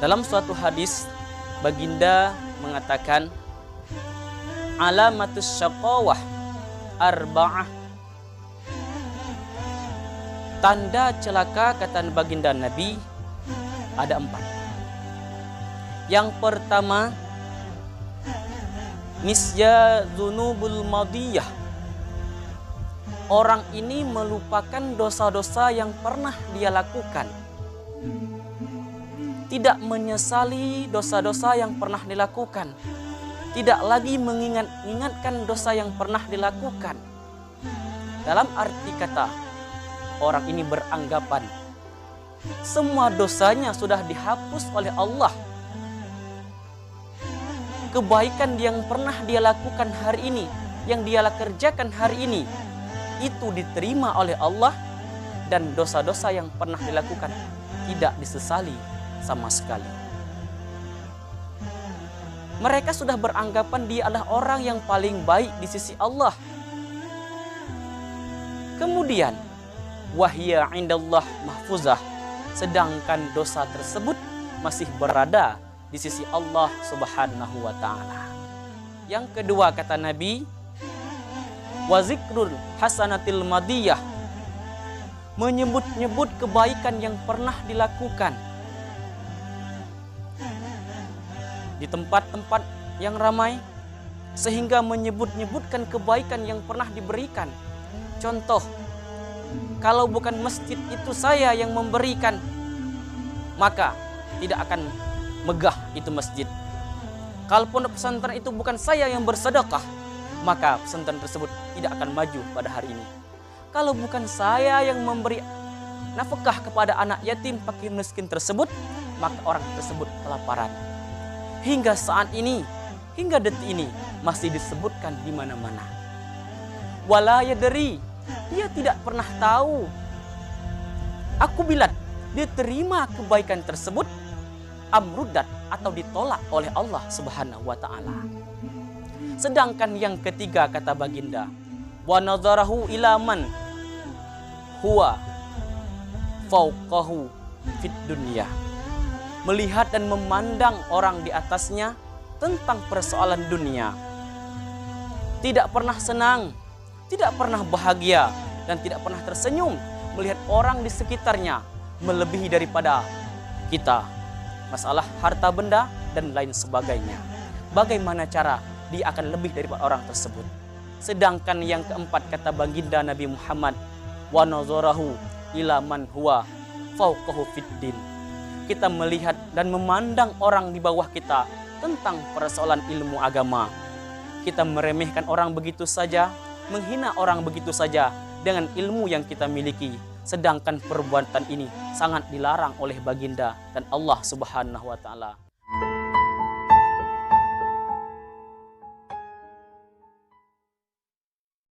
Dalam suatu hadis, baginda mengatakan, alamatus syaqawah arba'ah. Tanda celaka, kata baginda Nabi, ada 4. Yang pertama, nisya dzunubul madiyah. Orang ini melupakan dosa-dosa yang pernah dia lakukan. Tidak menyesali dosa-dosa yang pernah dilakukan. Tidak lagi mengingatkan dosa yang pernah dilakukan. Dalam arti kata, orang ini beranggapan semua dosanya sudah dihapus oleh Allah. Kebaikan yang pernah dia lakukan hari ini, yang dia kerjakan hari ini, itu diterima oleh Allah, dan dosa-dosa yang pernah dilakukan tidak disesali sama sekali. Mereka sudah beranggapan dia adalah orang yang paling baik di sisi Allah. Kemudian, wahya indallah mahfuzah, sedangkan dosa tersebut masih berada di sisi Allah Subhanahu wa ta'ala. Yang kedua, kata Nabi, wa zikrul hasanatil madiyah, menyebut-nyebut kebaikan yang pernah dilakukan di tempat-tempat yang ramai, sehingga menyebut-nyebutkan kebaikan yang pernah diberikan. Contoh, kalau bukan masjid itu saya yang memberikan, maka tidak akan megah itu masjid. Kalau pondok pesantren itu bukan saya yang bersedekah, maka pesantren tersebut tidak akan maju pada hari ini. Kalau bukan saya yang memberi nafkah kepada anak yatim fakir miskin tersebut, maka orang tersebut kelaparan. Hingga saat ini, hingga detik ini masih disebutkan di mana-mana. Wala yadri, dia tidak pernah tahu. Aku bilang, dia terima kebaikan tersebut amrudat atau ditolak oleh Allah Subhanahu wa ta'ala. Sedangkan yang ketiga, kata baginda, wa nadharahu ila man huwa fauqahu fid dunya, melihat dan memandang orang di atasnya tentang persoalan dunia. Tidak pernah senang, tidak pernah bahagia, dan tidak pernah tersenyum melihat orang di sekitarnya melebihi daripada kita. Masalah harta benda dan lain sebagainya. Bagaimana cara dia akan lebih daripada orang tersebut? Sedangkan yang keempat, kata baginda Nabi Muhammad, wa nazarahu ila man huwa fauqahu fiddin, kita melihat dan memandang orang di bawah kita tentang persoalan ilmu agama. Kita meremehkan orang begitu saja, menghina orang begitu saja dengan ilmu yang kita miliki. Sedangkan perbuatan ini sangat dilarang oleh baginda dan Allah Subhanahu wa ta'ala.